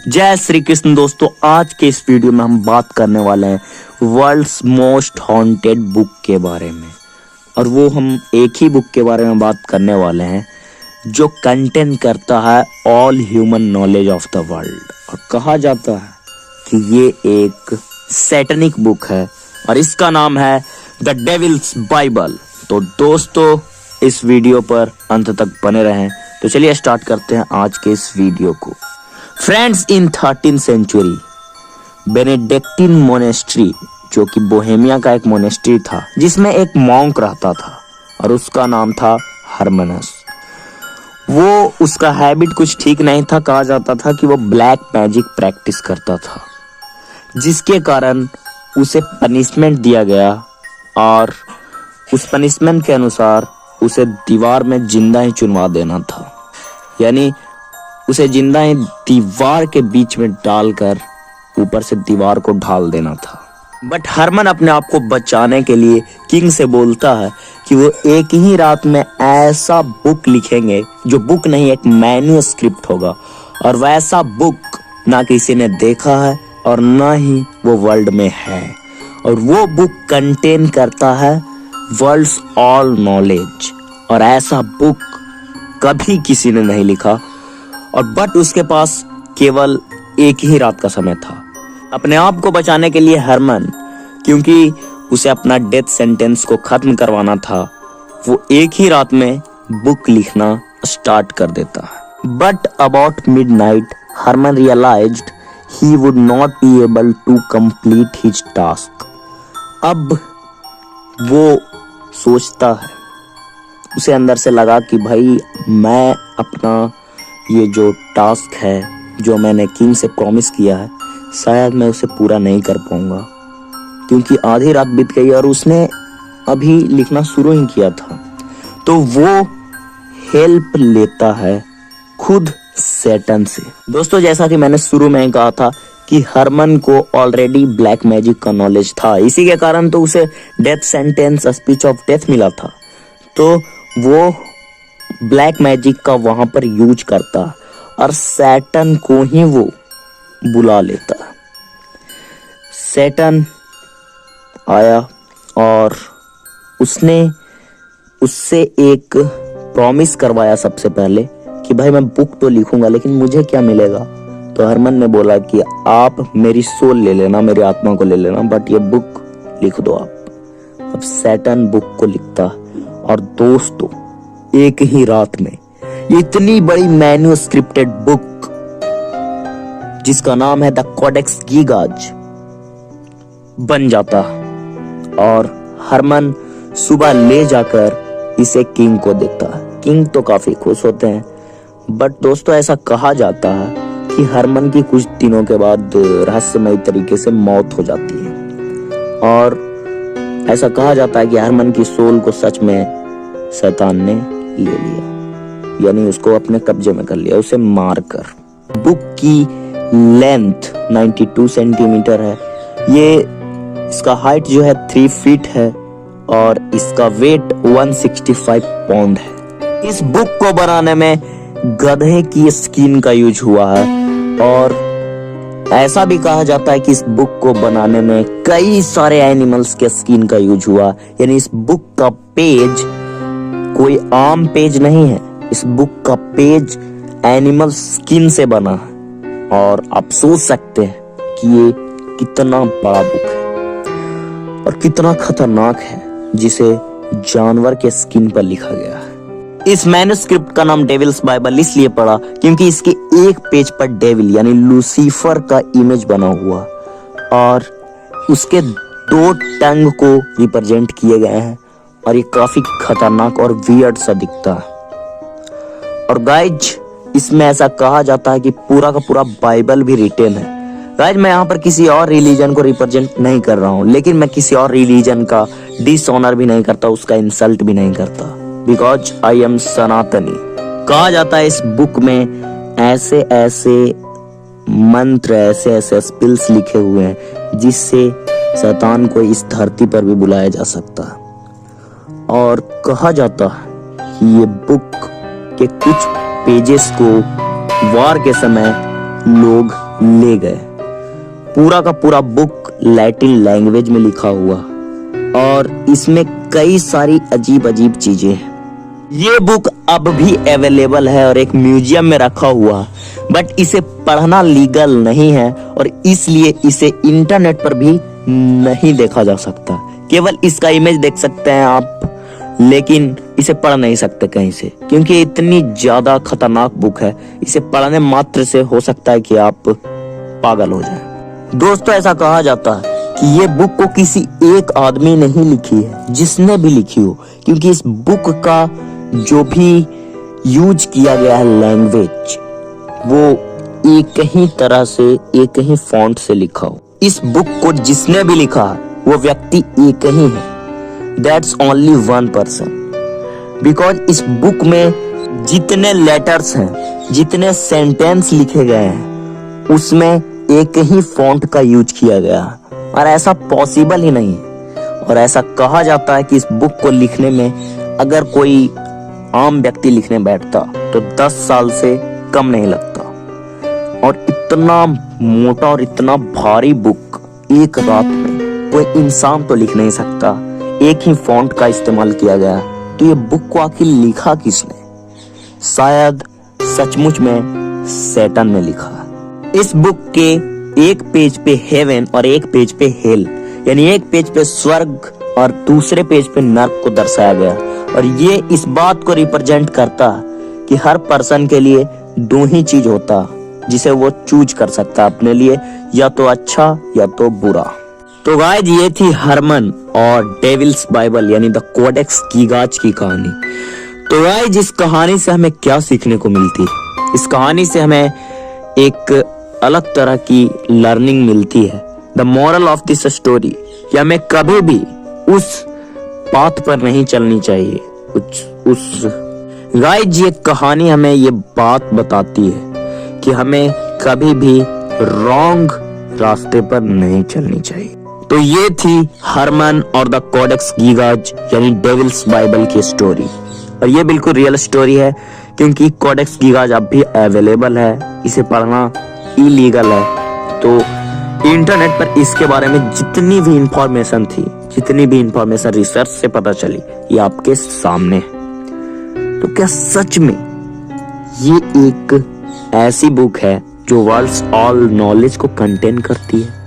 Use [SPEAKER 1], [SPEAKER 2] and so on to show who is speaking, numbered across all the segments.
[SPEAKER 1] जय श्री कृष्ण दोस्तों, आज के इस वीडियो में हम बात करने वाले हैं वर्ल्ड्स मोस्ट हॉन्टेड बुक के बारे में। और वो हम एक ही बुक के बारे में बात करने वाले हैं जो कंटेन करता है all human knowledge of the world. और कहा जाता है कि ये एक सैटनिक बुक है और इसका नाम है द डेविल्स बाइबल। तो दोस्तों इस वीडियो पर अंत तक बने रहें। तो चलिए स्टार्ट करते हैं आज के इस वीडियो को। फ्रेंड्स, इन 13th सेंचुरी बेनेडिक्टिन मोनेस्ट्री, जो कि बोहेमिया का एक मोनेस्ट्री था, जिसमें एक मॉन्क रहता था और उसका नाम था हरमनस। वो उसका हैबिट कुछ ठीक नहीं था। कहा जाता था कि वो ब्लैक मैजिक प्रैक्टिस करता था, जिसके कारण उसे पनिशमेंट दिया गया और उस पनिशमेंट के अनुसार उसे दीवार में जिंदा ही चुनवा देना था। यानी उसे जिंदा ही दीवार के बीच में डालकर ऊपर से दीवार को ढाल देना था। बट हरमन अपने आप को बचाने के लिए किंग से बोलता है कि वो एक ही रात में ऐसा बुक लिखेंगे, जो बुक नहीं एक मैन्युस्क्रिप्ट होगा, और वैसा बुक ना किसी ने देखा है और ना ही वो वर्ल्ड में है। और वो बुक कंटेन करता है वर्ल्ड्स ऑल नॉलेज, और ऐसा बुक कभी किसी ने नहीं लिखा। और बट उसके पास केवल एक ही रात का समय था अपने आप को बचाने के लिए। हरमन, क्योंकि उसे अपना डेथ सेंटेंस को खत्म करवाना था, वो एक ही रात में बुक लिखना स्टार्ट कर देता है। But about midnight Herman realized he would not be able to complete his task. अब वो सोचता है, उसे अंदर से लगा कि भाई मैं अपना ये जो टास्क है, जो मैंने किंग से प्रॉमिस किया है, शायद मैं उसे पूरा नहीं कर पाऊंगा, क्योंकि आधी रात बीत गई और उसने अभी लिखना शुरू ही किया था। तो वो हेल्प लेता है खुद सैटन से। दोस्तों, जैसा कि मैंने शुरू में कहा था कि हरमन को ऑलरेडी ब्लैक मैजिक का नॉलेज था, इसी के कारण तो उसे death sentence, speech of death मिला था। तो वो ब्लैक मैजिक का वहां पर यूज करता और सैटन को ही वो बुला लेता। सैटन आया और उसने उससे एक प्रॉमिस करवाया सबसे पहले कि भाई मैं बुक तो लिखूंगा, लेकिन मुझे क्या मिलेगा। तो हरमन ने बोला कि आप मेरी सोल ले लेना, मेरी आत्मा को ले लेना, बट ये बुक लिख दो आप। अब सैटन बुक को लिखता और दोस्तों एक ही रात में इतनी बड़ी मैन्युस्क्रिप्टेड बुक, जिसका नाम है द कोडेक्स गीगाज, बन जाता। और हरमन सुबह ले जाकर इसे किंग को देता है। किंग तो काफी खुश होते हैं। बट दोस्तों, ऐसा कहा जाता है कि हरमन की कुछ दिनों के बाद रहस्यमय तरीके से मौत हो जाती है। और ऐसा कहा जाता है कि हरमन की सोल को सच में शैतान ने ले लिया, यानी उसको अपने कब्जे में कर लिया, उसे मारकर। बुक की लेंथ 92 सेंटीमीटर है। ये इसका हाइट जो है 3 फीट है और इसका वेट 165 पाउंड है। इस बुक को बनाने में गधे की स्किन का यूज हुआ है। और ऐसा भी कहा जाता है कि इस बुक को बनाने में कई सारे एनिमल्स के स्किन का यूज हुआ। यानी इस बुक का पेज कोई आम पेज नहीं है, इस बुक का पेज एनिमल स्किन से बना है। और आप सोच सकते हैं कि ये कितना बड़ा बुक है और कितना खतरनाक है, जिसे जानवर के स्किन पर लिखा गया है। इस मैन्युस्क्रिप्ट का नाम डेविल्स बाइबल इसलिए पड़ा क्योंकि इसके एक पेज पर डेविल यानी लूसीफर का इमेज बना हुआ और उसके 2 टंग को रिप्रेजेंट किए गए हैं। और ये काफी खतरनाक और वियर्ड सा दिखता है। और गाइज, इसमें ऐसा कहा जाता है कि पूरा का पूरा बाइबल भी रिटेन है। गाइज, मैं यहाँ पर किसी और रिलीजन को रिप्रेजेंट नहीं कर रहा हूँ, लेकिन मैं किसी और रिलीजन का डिसऑनर भी नहीं करता, उसका इंसल्ट भी नहीं करता, बिकॉज आई एम सनातनी। कहा जाता है इस बुक में ऐसे ऐसे मंत्र, ऐसे ऐसे स्पेल्स लिखे हुए हैं जिससे शैतान को इस धरती पर भी बुलाया जा सकता है। और कहा जाता है कि ये बुक के कुछ पेजेस को वार के समय लोग ले गए। पूरा का पूरा बुक लैटिन लैंग्वेज में लिखा हुआ और इसमें कई सारी अजीब अजीब चीजें हैं। ये बुक अब भी अवेलेबल है और एक म्यूजियम में रखा हुआ, बट इसे पढ़ना लीगल नहीं है और इसलिए इसे इंटरनेट पर भी नहीं देखा जा सकता। केवल इसका इमेज देख सकते हैं आप, लेकिन इसे पढ़ नहीं सकते कहीं से, क्योंकि इतनी ज्यादा खतरनाक बुक है। इसे पढ़ने मात्र से हो सकता है कि आप पागल हो जाएं। दोस्तों, ऐसा कहा जाता है कि ये बुक को किसी एक आदमी ने ही लिखी है, जिसने भी लिखी हो, क्योंकि इस बुक का जो भी यूज किया गया है लैंग्वेज, वो एक ही तरह से एक ही फॉन्ट से लिखा हो। इस बुक को जिसने भी लिखा है वो व्यक्ति एक ही है, that's only one person. Because इस बुक में जितने लेटर्स हैं, जितने सेंटेंस लिखे गए हैं, उसमें एक ही फॉन्ट का यूज किया गया है और ऐसा पॉसिबल ही नहीं है। और ऐसा कहा जाता है कि इस बुक को लिखने में अगर कोई आम व्यक्ति लिखने बैठता तो 10 साल से कम नहीं लगता। और इतना मोटा और इतना भारी बुक एक रात में कोई इंसान तो लिख नहीं सकता। एक ही फॉन्ट का इस्तेमाल किया गया, तो ये बुक को आखिर लिखा किसने? शायद सचमुच में सैटन ने लिखा। इस बुक के एक पेज पे हेवन और एक पेज पे हेल, यानी एक पेज पे स्वर्ग और दूसरे पेज पे नर्क को दर्शाया गया। और ये इस बात को रिप्रेजेंट करता कि हर पर्सन के लिए दो ही चीज होता जिसे वो चूज कर सकता अपने लिए, या तो अच्छा या तो बुरा। तो गाइस, ये थी हरमन और डेविल्स बाइबल यानी द कोडेक्स गीगाज की कहानी। तो गाइस, इस कहानी से हमें क्या सीखने को मिलती है? इस कहानी से हमें एक अलग तरह की लर्निंग मिलती है। The moral of this story कि हमें कभी भी उस पाथ पर नहीं चलनी चाहिए। गाइस, ये कहानी हमें ये बात बताती है कि हमें कभी भी रॉन्ग रास्ते पर नहीं चलनी चाहिए। तो ये थी हरमन और द कोडेक्स गीगाज यानी डेविल्स बाइबल की स्टोरी। और ये बिल्कुल रियल स्टोरी है, क्योंकि कोडेक्स गीगाज अब भी अवेलेबल है। इसे पढ़ना इलीगल है। तो इंटरनेट पर इसके बारे में जितनी भी इंफॉर्मेशन थी, जितनी भी इंफॉर्मेशन रिसर्च से पता चली, ये आपके सामने है। तो क्या सच में ये एक ऐसी बुक है जो वर्ल्ड्स ऑल नॉलेज को कंटेन करती है?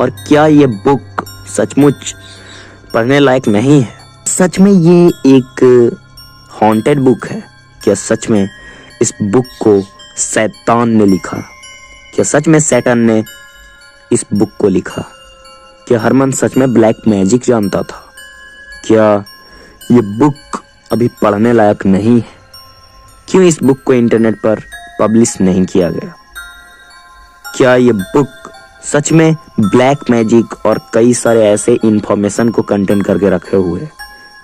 [SPEAKER 1] और क्या ये बुक सचमुच पढ़ने लायक नहीं है? सच में ये एक हॉन्टेड बुक है? क्या सच में इस बुक को शैतान ने लिखा? क्या सच में सैटन ने इस बुक को लिखा? क्या हरमन सच में ब्लैक मैजिक जानता था? क्या ये बुक अभी पढ़ने लायक नहीं है? क्यों इस बुक को इंटरनेट पर पब्लिश नहीं किया गया? क्या ये बुक सच में ब्लैक मैजिक और कई सारे ऐसे इंफॉर्मेशन को कंटेन करके रखे हुए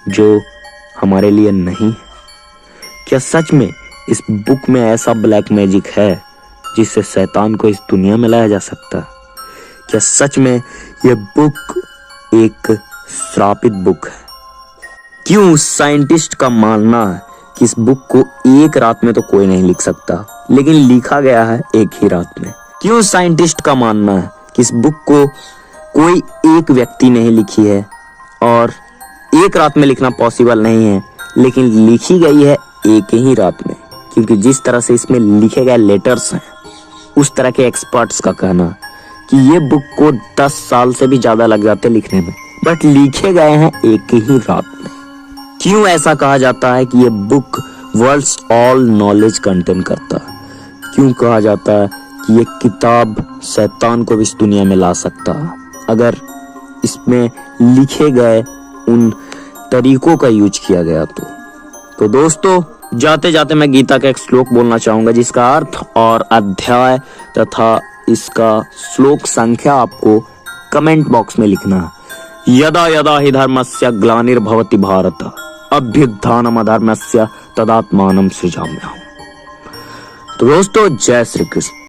[SPEAKER 1] जो हमारे लिए नहीं है? क्या सच में इस बुक में ऐसा ब्लैक मैजिक है जिससे शैतान को इस दुनिया में लाया जा सकता है? क्या सच में यह बुक एक श्रापित बुक है? क्यों साइंटिस्ट का मानना है कि इस बुक को एक रात में तो कोई नहीं लिख सकता, लेकिन लिखा गया है एक ही रात में? क्यों साइंटिस्ट का मानना है कि इस बुक को कोई एक व्यक्ति नहीं लिखी है और एक रात में लिखना पॉसिबल नहीं है, लेकिन लिखी गई है एक ही रात में? क्योंकि जिस तरह से इसमें लिखे गए लेटर्स हैं, उस तरह के एक्सपर्ट्स का कहना कि ये बुक को 10 साल से भी ज्यादा लग जाते लिखने में, बट लिखे गए हैं एक ही रात में। क्यों ऐसा कहा जाता है कि ये book world's all knowledge contain करता है? क्यों कहा जाता है कि ये किताब शैतान को भी इस दुनिया में ला सकता है अगर इसमें लिखे गए उन तरीकों का यूज किया गया? तो दोस्तों, जाते जाते मैं गीता का एक श्लोक बोलना चाहूंगा, जिसका अर्थ और अध्याय तथा इसका श्लोक संख्या आपको कमेंट बॉक्स में लिखना है। यदा यदा हि धर्मस्य ग्लानिर्भवति भारत अभ्युत्थानम् अधर्मस्य तदात्मानं सृजाम्यहम्। तो दोस्तों, जय श्री कृष्ण।